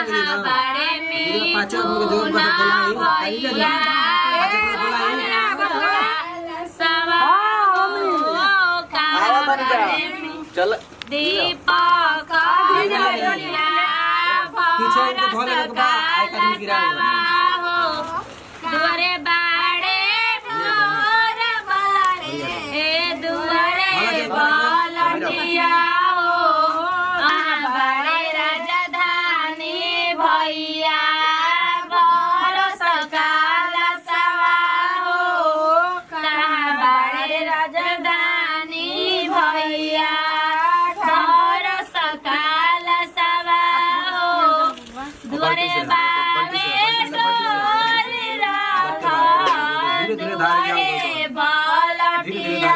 बड़े मिथुन भैया चल दीपक दुआरे बाड़े मोर बाड़े दुआरे बलटिया बाड़े राजधानी भैया बरस काल सवा हो कहाँ बाड़े राजधानी भैया बरस काल सवा हो दुआरे बाड़े बलटिया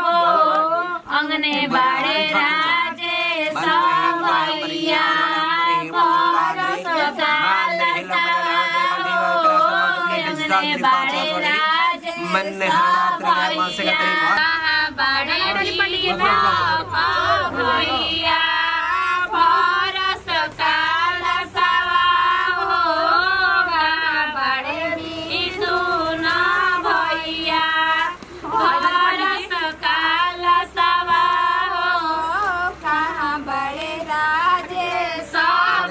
हो अंगने बाड़े राजे भैया बरस काल सवा हो अंगने बाड़े राजे भैया बाड़े भैया बरस काल सवा हो बाड़े मिथुन भैया बरस काल सवा हो कहाँ बड़े राजे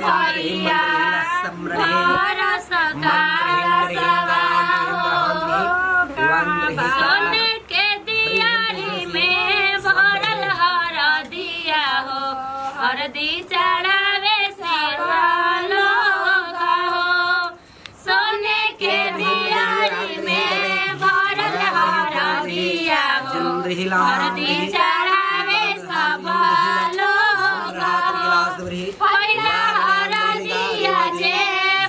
भैया बरस काल सवा हो सोने के दियारी में भरल हरदिया हो हरदी चढ़ावे सिरवालो हो सोने के दियारी में भरल हरदिया हो हरदी चढ़ावे सब लोग पहिला हरदिया जे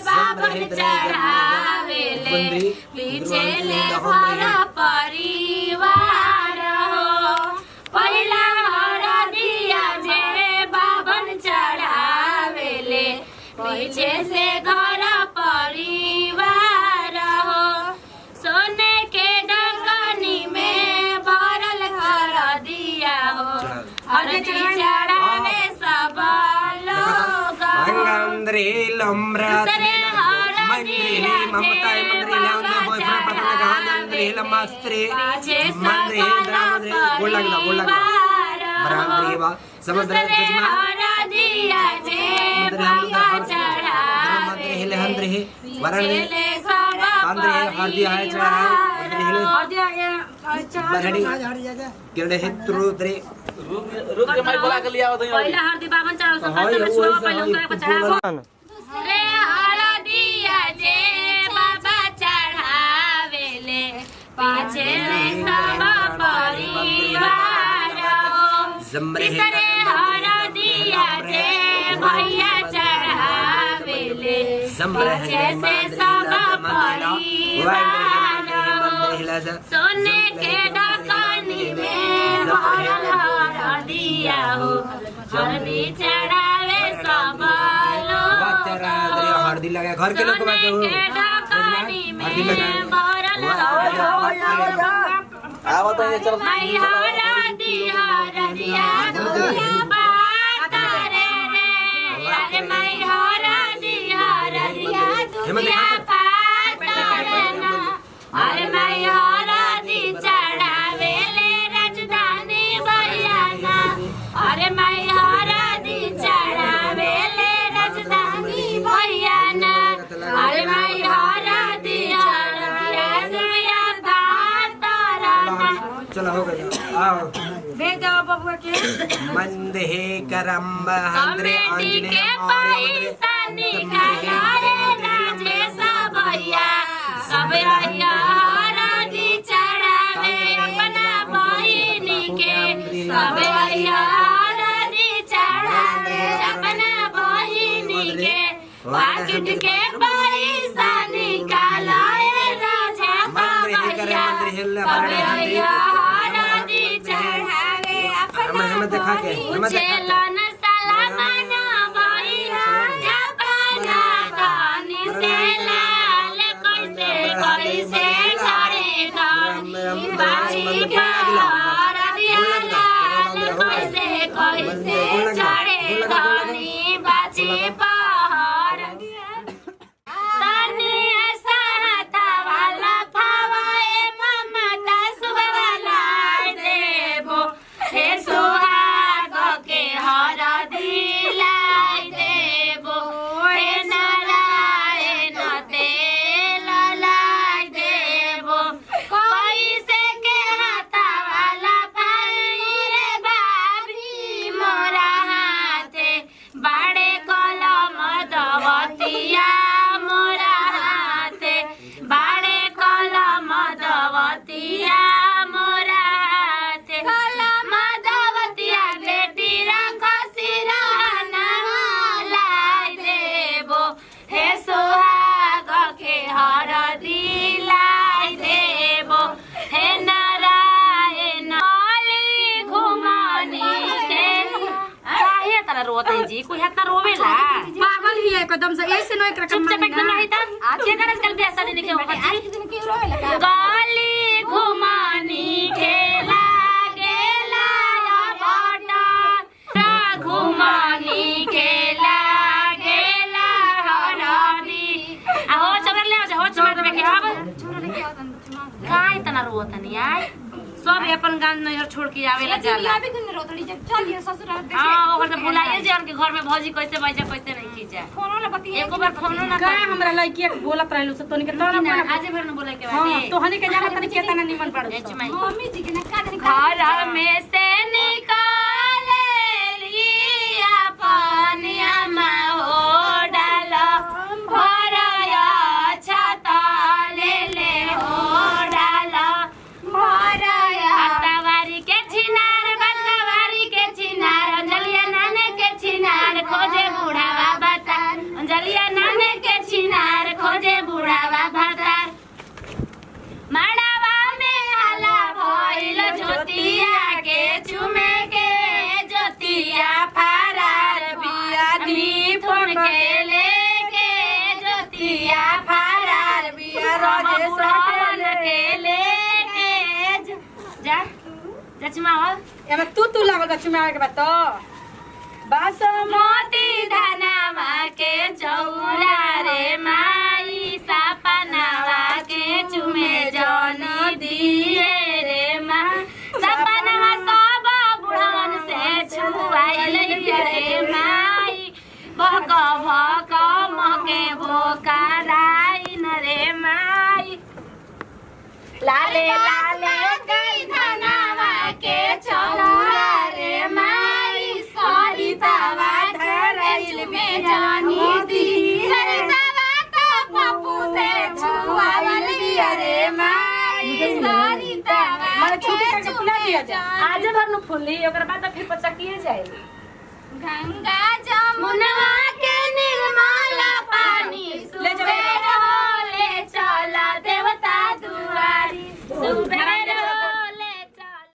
बाबन चढ़ावे ले पीछे ले घर परिवार हो पहिला हरदिया जे बाबन चढ़ावे ले पीछे से घर परिवार हो सोने के डंगनी में भरल हरदिया हो हरदी चढ़ावे सब लोग रुक के मैं बोला के लिया पहले हरदी बाबन चढ़ावे सब पहले उनका चढ़ावो रे हरदिया जे बाबा चढ़ावे ले पाछे सब परिवार हो तीसरे हरदिया जे भैया चढ़ावे ले पाछे से सब परिवार हो सोने के डकनी में भरल हरदिया हो हरदी चढ़ावे सब लोग हरदी लगा घर के लोग सोने के डकनी में भरल आवा तो ये चल माई हरदिया दुनिया बात रे अरे माई हरदिया दुनिया बात रे ना अरे माई हरदी चढ़ावे ले राजधानी भैया ना अरे माई हरदी चढ़ावे ले राजधानी भैया ना अरे माई हरदिया दुनिया बात रे ना चलो हो गया आओ भेज दो बबुआ के मंदे करम्ब हंद्रे कमेटी के पैसा निकाला रे राजेश भैया सब भैया हरदी चढ़ावे अपना बहिनी के सब भैया हरदी चढ़ावे अपना बहिनी के पाकिट के पैसा निकाला रे राजेश भैया सब भैया हरदी चढ़ावे अपना चलन सलमान भैया अपना दानी से लाल कैसे कैसे चढ़े दानी बाजी के हरदिया लाल कैसे कैसे चढ़े दानी बाजी पहाड़ एकदम से ऐसे नो एक रकम चुपचाप एकदम रही था के करे कल बियाह शादी नहीं के आज के दिन क्यों रोए लगा गाली घुमानी खेला गेला बाटा घुमानी खेला गेला हरानी हो चमर ले हो चमर में के अब छोरा लेके आओ तन काय तना रोत नहीं आय सब अपन गांव नहर छोड़ के आवेला जाला अभी कुन रोतड़ी जब चलिए ससुराल देखे हां ओकर तो बुलाइए जान के घर में भौजी कैसे बैठे कैसे नहीं की जाए फोनो ले बतिए एको बार फोनो ना का हमरा लड़की बोलत रहलु से तोनी के तोरा ना आज भर न बोले के हां बात तो हनी के जाना तनी केतना निमन पड़ो मम्मी जी के ना का दिन घर में से निकाले लिया पानिया में हो डाला भराया छाता ले हो डाला भराया सवारी के छिनार बसवारी के छिनार अंजलिया नाने के छिनार खोजे बुढ़ावा बतार अंजलिया नाने के छिनार खोजे बुढ़ावा बतार मड़ावा में हला भइल ज्योतिया के चुमे के ज्योतिया फरार बिया नी फोन के लेके ज्योतिया फरार बिया राजेश के लेके जा जचमा हो एमे तू लागल बा चुमावे के बात तो बासमती धनवा के चौरा रे माई सपनावा के चुमे जानी दिए रे माँ सपनावा सब बुढ़वन से छुआइल रे माई भक भक मके भोकाराई न रे माई लाले लाले गई धनवा के चौरा रे माई सरितावा धरैल में जानी दी सरितावा तो पप्पू से छुआवल दिया रे माई सरितावा माने छुपे करके फुला दिया जा आज भर न फुली ओकर बाद फिर पचकिए जाए गंगा जमुना मुनवा के निर्मल